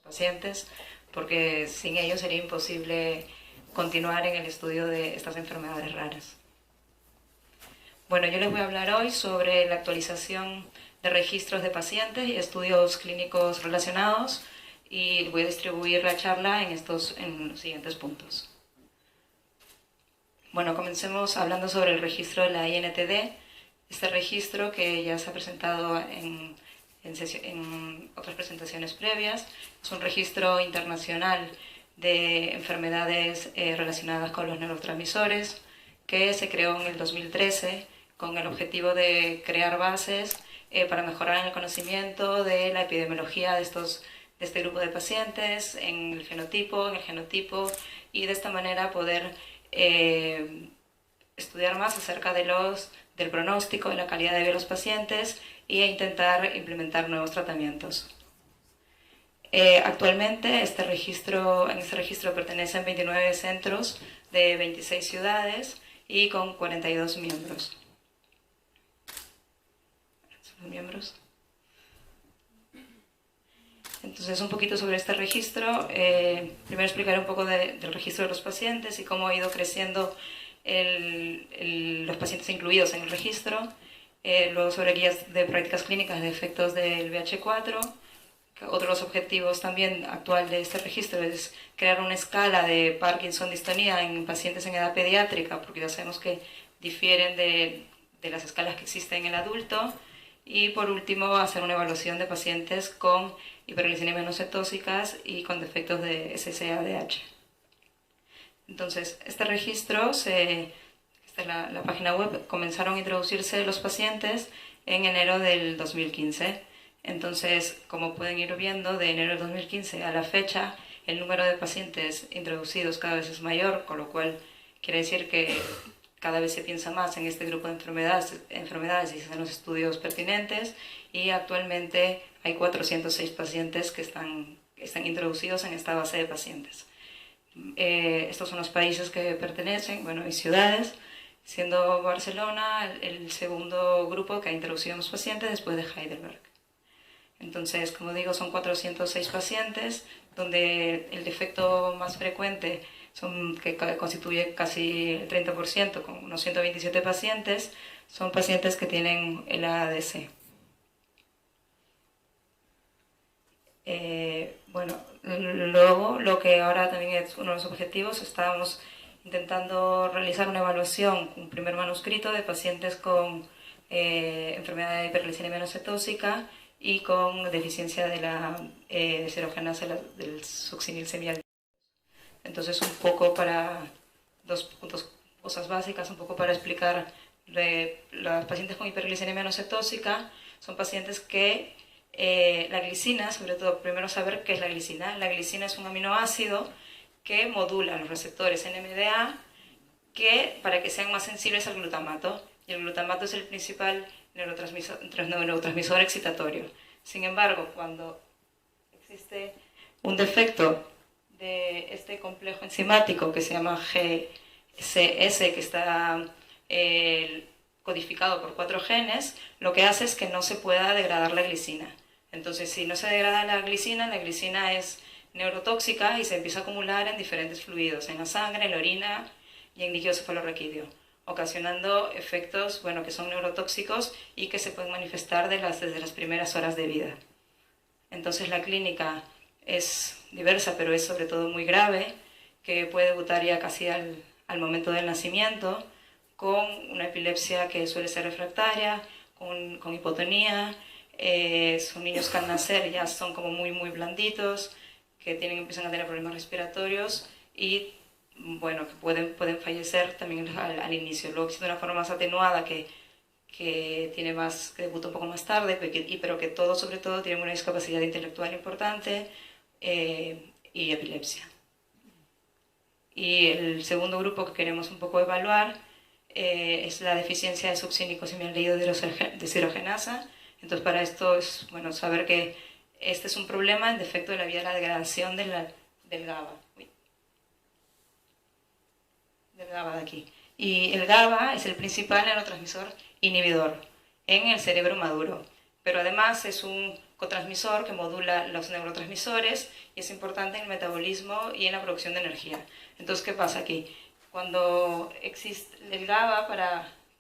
pacientes, porque sin ellos sería imposible continuar en el estudio de estas enfermedades raras. Bueno, yo les voy a hablar hoy sobre la actualización de registros de pacientes y estudios clínicos relacionados, y voy a distribuir la charla en los siguientes puntos. Bueno, comencemos hablando sobre el registro de la INTD. Este registro, que ya se ha presentado en otras presentaciones previas, es un registro internacional de enfermedades relacionadas con los neurotransmisores, que se creó en el 2013 con el objetivo de crear bases para mejorar el conocimiento de la epidemiología de este grupo de pacientes, en el genotipo, y de esta manera poder estudiar más acerca del pronóstico, de la calidad de vida de los pacientes e intentar implementar nuevos tratamientos. Actualmente en este registro pertenecen 29 centros de 26 ciudades y con 42 miembros. Entonces, un poquito sobre este registro. Primero explicaré un poco del registro de los pacientes y cómo ha ido creciendo los pacientes incluidos en el registro. Luego sobre guías de prácticas clínicas de efectos del BH4. Otro de los objetivos también actual de este registro es crear una escala de Parkinson-distonía en pacientes en edad pediátrica, porque ya sabemos que difieren de las escalas que existen en el adulto. Y por último, hacer una evaluación de pacientes con hiperglicemias no cetóxicas y con defectos de SSADH. Entonces, este registro, esta es la página web, comenzaron a introducirse los pacientes en enero del 2015. Entonces, como pueden ir viendo, de enero del 2015 a la fecha, el número de pacientes introducidos cada vez es mayor, con lo cual quiere decir que cada vez se piensa más en este grupo de enfermedades y se hacen los estudios pertinentes, y actualmente hay 406 pacientes que están introducidos en esta base de pacientes. Estos son los países que pertenecen, bueno, y ciudades, siendo Barcelona el segundo grupo que ha introducido a los pacientes después de Heidelberg. Entonces, como digo, son 406 pacientes, donde el defecto más frecuente, que constituye casi el 30%, con unos 127 pacientes, son pacientes que tienen el AADC. Bueno, luego, lo que ahora también es uno de los objetivos, estamos intentando realizar una evaluación, un primer manuscrito de pacientes con enfermedad de hiperglicemia no cetóxica y con deficiencia de la deshidragenasa del succinilsemialdehído. Entonces, un poco para cosas básicas, un poco para explicar, los pacientes con hiperglicemia no cetóxica son pacientes que la glicina, sobre todo, primero saber qué es la glicina. La glicina es un aminoácido que modula los receptores NMDA para que sean más sensibles al glutamato, y el glutamato es el principal neurotransmisor excitatorio. Sin embargo, cuando existe un defecto de este complejo enzimático que se llama GCS, que está codificado por 4 genes, lo que hace es que no se pueda degradar la glicina. Entonces, si no se degrada la glicina es neurotóxica y se empieza a acumular en diferentes fluidos, en la sangre, en la orina y en líquido cefalorraquídeo, ocasionando efectos, bueno, que son neurotóxicos y que se pueden manifestar desde las primeras horas de vida. Entonces, la clínica es diversa, pero es sobre todo muy grave, que puede debutar ya casi al momento del nacimiento, con una epilepsia que suele ser refractaria, con hipotonía. Son niños que al nacer ya son como muy, muy blanditos, que empiezan a tener problemas respiratorios y, bueno, que pueden fallecer también al inicio. Luego existe una forma más atenuada que debuta un poco más tarde, pero que sobre todo tienen una discapacidad intelectual importante y epilepsia. Y el segundo grupo que queremos un poco evaluar es la deficiencia de succinilsemialdehído deshidrogenasa. Entonces, para esto es bueno saber que este es un problema en defecto de la vía de la degradación del GABA. Del GABA de aquí. Y el GABA es el principal neurotransmisor inhibidor en el cerebro maduro, pero además es un cotransmisor que modula los neurotransmisores y es importante en el metabolismo y en la producción de energía. Entonces, ¿qué pasa aquí? Cuando existe el GABA,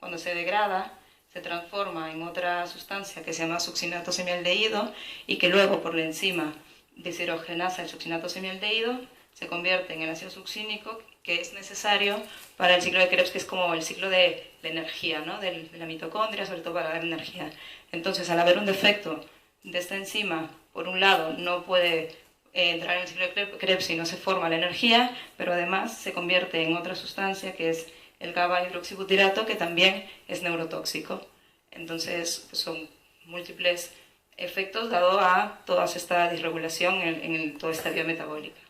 cuando se degrada, se transforma en otra sustancia que se llama succinato semialdehído y que luego por la enzima deshidrogenasa el succinato semialdehído se convierte en el ácido succínico que es necesario para el ciclo de Krebs, que es como el ciclo de la energía, ¿no? de la mitocondria, sobre todo para dar energía. Entonces, al haber un defecto de esta enzima, por un lado, no puede entrar en el ciclo de Krebs y no se forma la energía, pero además se convierte en otra sustancia que es el GABA hidroxibutirato, que también es neurotóxico. Entonces, pues son múltiples efectos dado a toda esta disregulación en toda esta vía metabólica.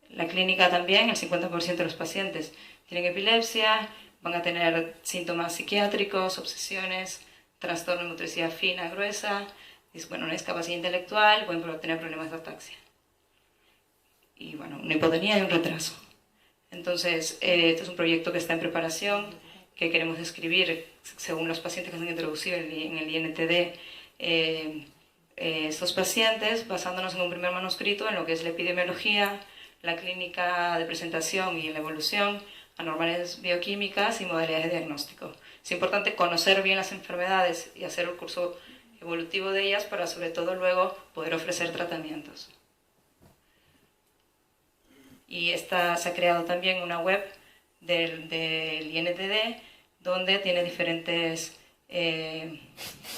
La clínica también, el 50% de los pacientes tienen epilepsia, van a tener síntomas psiquiátricos, obsesiones, trastorno de motricidad fina, gruesa, bueno, una discapacidad intelectual, pueden tener problemas de ataxia. Y bueno, una hipotonía y un retraso. Entonces, este es un proyecto que está en preparación, que queremos escribir según los pacientes que se han introducido en el INTD, estos pacientes, basándonos en un primer manuscrito en lo que es la epidemiología, la clínica de presentación y la evolución, anormalidades bioquímicas y modalidades de diagnóstico. Es importante conocer bien las enfermedades y hacer el curso evolutivo de ellas para sobre todo luego poder ofrecer tratamientos. Y se ha creado también una web del INTD donde tiene diferentes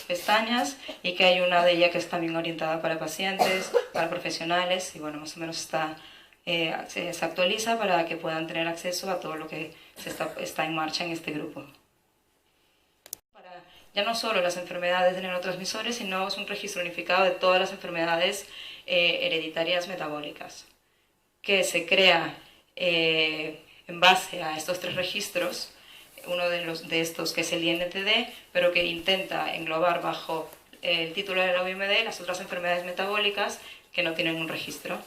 pestañas y que hay una de ellas que es también orientada para pacientes, para profesionales y bueno, más o menos se actualiza para que puedan tener acceso a todo lo que está en marcha en este grupo. Ya no solo las enfermedades de neurotransmisores, sino es un registro unificado de todas las enfermedades hereditarias metabólicas, que se crea en base a estos tres registros, uno de estos que es el INTD, pero que intenta englobar bajo el título de la OIMD las otras enfermedades metabólicas que no tienen un registro.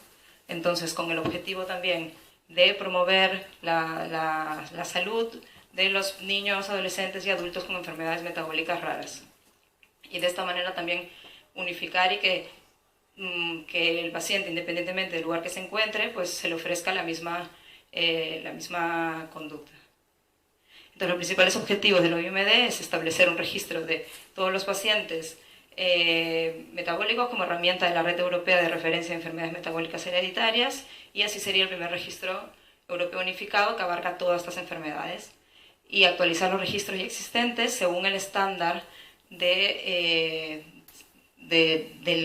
Entonces, con el objetivo también de promover la salud de los niños, adolescentes y adultos con enfermedades metabólicas raras. Y de esta manera también unificar y que el paciente, independientemente del lugar que se encuentre, pues se le ofrezca la misma conducta. Entonces, los principales objetivos del OIMD es establecer un registro de todos los pacientes metabólicos como herramienta de la Red Europea de Referencia de Enfermedades Metabólicas Hereditarias, y así sería el primer registro europeo unificado que abarca todas estas enfermedades, y actualizar los registros ya existentes según el estándar del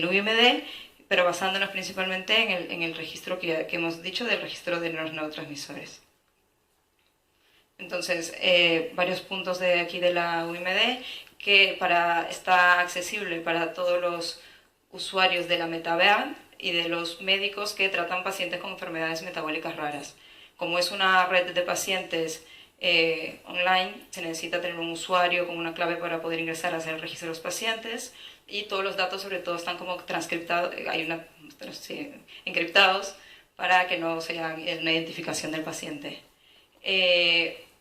OIMD, pero basándonos principalmente en el registro que hemos dicho, del registro de los neurotransmisores. Entonces, varios puntos de aquí de la OIMD que está accesible para todos los usuarios de la MetaVean y de los médicos que tratan pacientes con enfermedades metabólicas raras. Como es una red de pacientes online, se necesita tener un usuario con una clave para poder ingresar a hacer el registro de los pacientes, y todos los datos sobre todo están como transcriptados, encriptados para que no sea una identificación del paciente.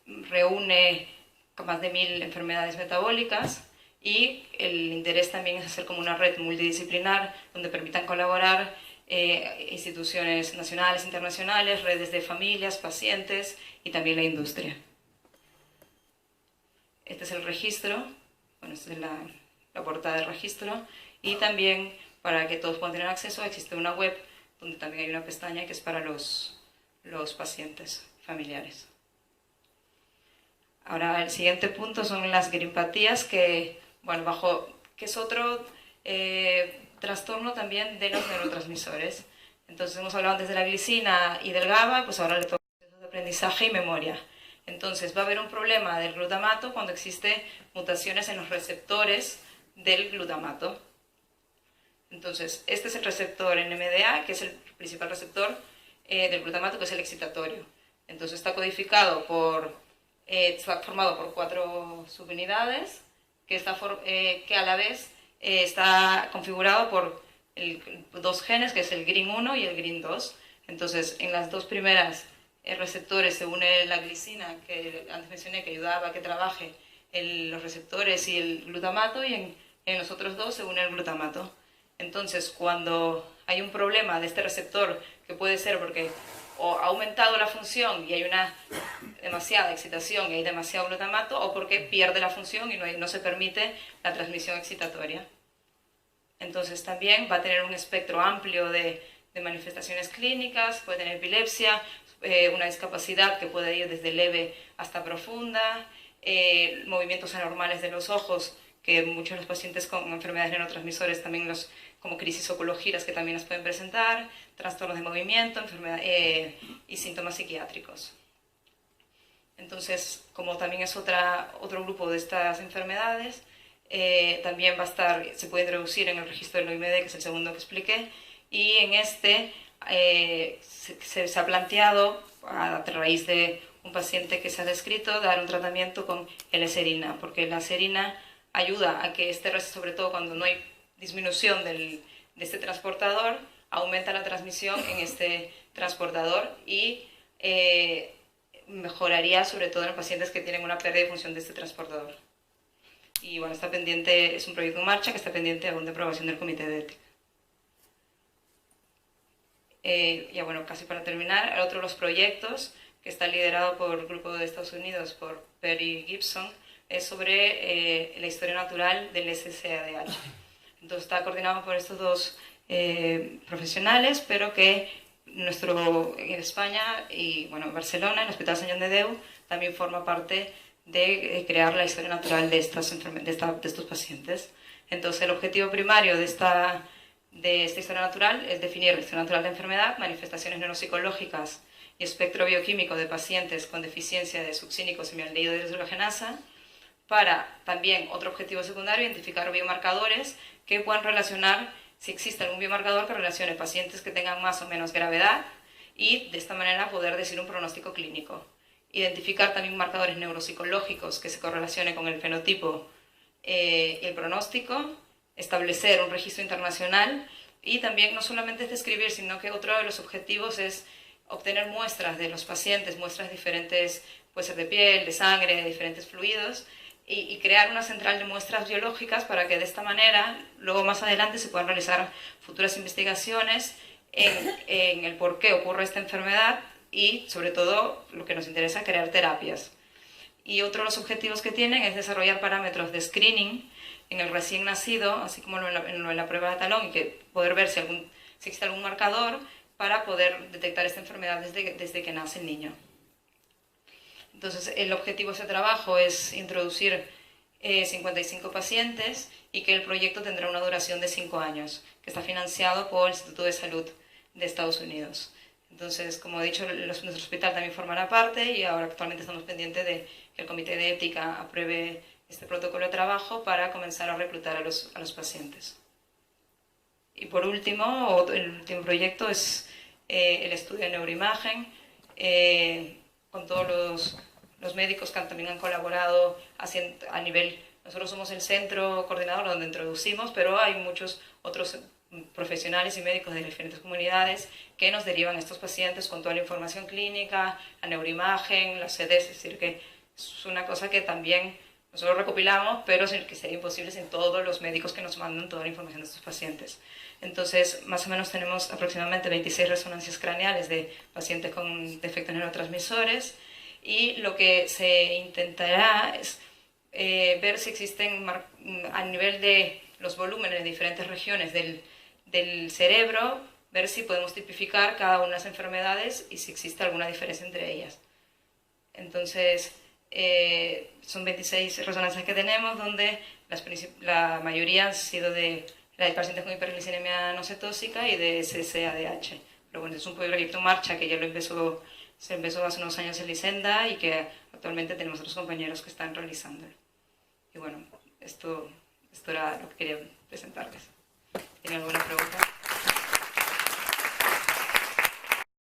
Reúne más de 1000 enfermedades metabólicas, y el interés también es hacer como una red multidisciplinar donde permitan colaborar instituciones nacionales, internacionales, redes de familias, pacientes y también la industria. Este es el registro, bueno, esta es la portada del registro, y también para que todos puedan tener acceso existe una web donde también hay una pestaña que es para los pacientes familiares. Ahora, el siguiente punto son las grimpatías, que es otro trastorno también de los neurotransmisores. Entonces, hemos hablado antes de la glicina y del GABA, pues ahora le toca procesos de aprendizaje y memoria. Entonces, va a haber un problema del glutamato cuando existen mutaciones en los receptores del glutamato. Entonces, este es el receptor NMDA, que es el principal receptor del glutamato, que es el excitatorio. Entonces, está codificado está formado por 4 subunidades que a la vez está configurado por 2 genes, que es el GRIN1 y el GRIN2. Entonces, en las 2 primeras receptores se une la glicina, que antes mencioné que ayudaba a que trabaje los receptores y el glutamato, y en los otros 2 se une el glutamato. Entonces, cuando hay un problema de este receptor, que puede ser porque o ha aumentado la función y hay una demasiada excitación y hay demasiado glutamato, o porque pierde la función y no se permite la transmisión excitatoria. Entonces también va a tener un espectro amplio de manifestaciones clínicas, puede tener epilepsia, una discapacidad que puede ir desde leve hasta profunda, movimientos anormales de los ojos, que muchos de los pacientes con enfermedades neurotransmisores también como crisis oculogiras que también las pueden presentar, trastornos de movimiento, y síntomas psiquiátricos. Entonces, como también es otro grupo de estas enfermedades, también se puede introducir en el registro del OIMD, que es el segundo que expliqué, y en este se ha planteado, a raíz de un paciente que se ha descrito, dar un tratamiento con L-serina, porque la serina ayuda a que sobre todo cuando no hay disminución de este transportador, aumenta la transmisión en este transportador y mejoraría sobre todo en los pacientes que tienen una pérdida de función de este transportador. Y bueno, es un proyecto en marcha que está pendiente aún de aprobación del Comité de Ética. Ya bueno, casi para terminar, otro de los proyectos que está liderado por el grupo de Estados Unidos, por Perry Gibson, es sobre la historia natural del SSADH. Entonces está coordinado por estos dos profesionales, pero que en España y bueno, en Barcelona, en el Hospital Sant Joan de Déu, también forma parte de crear la historia natural de estos pacientes. Entonces el objetivo primario de esta historia natural es definir la historia natural de enfermedad, manifestaciones neuropsicológicas y espectro bioquímico de pacientes con deficiencia de succínico semialdehído de deshidrogenasa, para también otro objetivo secundario, identificar biomarcadores que puedan relacionar, si existe algún biomarcador que relacione pacientes que tengan más o menos gravedad y de esta manera poder decir un pronóstico clínico. Identificar también marcadores neuropsicológicos que se correlacionen con el fenotipo y el pronóstico, establecer un registro internacional y también no solamente es describir, sino que otro de los objetivos es obtener muestras de los pacientes, muestras diferentes, puede ser de piel, de sangre, de diferentes fluidos, y crear una central de muestras biológicas para que de esta manera, luego más adelante, se puedan realizar futuras investigaciones en el por qué ocurre esta enfermedad y, sobre todo, lo que nos interesa, crear terapias. Y otro de los objetivos que tienen es desarrollar parámetros de screening en el recién nacido, así como en la prueba de talón, y que poder ver si existe algún marcador para poder detectar esta enfermedad desde que nace el niño. Entonces, el objetivo de ese trabajo es introducir 55 pacientes y que el proyecto tendrá una duración de 5 años, que está financiado por el Instituto de Salud de Estados Unidos. Entonces, como he dicho, nuestro hospital también formará parte y ahora actualmente estamos pendientes de que el Comité de Ética apruebe este protocolo de trabajo para comenzar a reclutar a los pacientes. Y por último, el último proyecto es el estudio de neuroimagen, con todos los médicos que también han colaborado a nivel. Nosotros somos el centro coordinador donde introducimos, pero hay muchos otros profesionales y médicos de diferentes comunidades que nos derivan a estos pacientes con toda la información clínica, la neuroimagen, las CDs, es decir, que es una cosa que también nosotros recopilamos, pero que sería imposible sin todos los médicos que nos mandan toda la información de estos pacientes. Entonces, más o menos tenemos aproximadamente 26 resonancias craneales de pacientes con defectos neurotransmisores y lo que se intentará es ver si existen a nivel de los volúmenes de diferentes regiones del cerebro, ver si podemos tipificar cada una de las enfermedades y si existe alguna diferencia entre ellas. Entonces, son 26 resonancias que tenemos, donde la mayoría han sido de pacientes con hiperglicemia no cetóxica y de SSADH. Pero bueno, es un proyecto en marcha que ya se empezó hace unos años en Licenda y que actualmente tenemos otros compañeros que están realizando. Y bueno, esto era lo que quería presentarles. ¿Tienen alguna pregunta?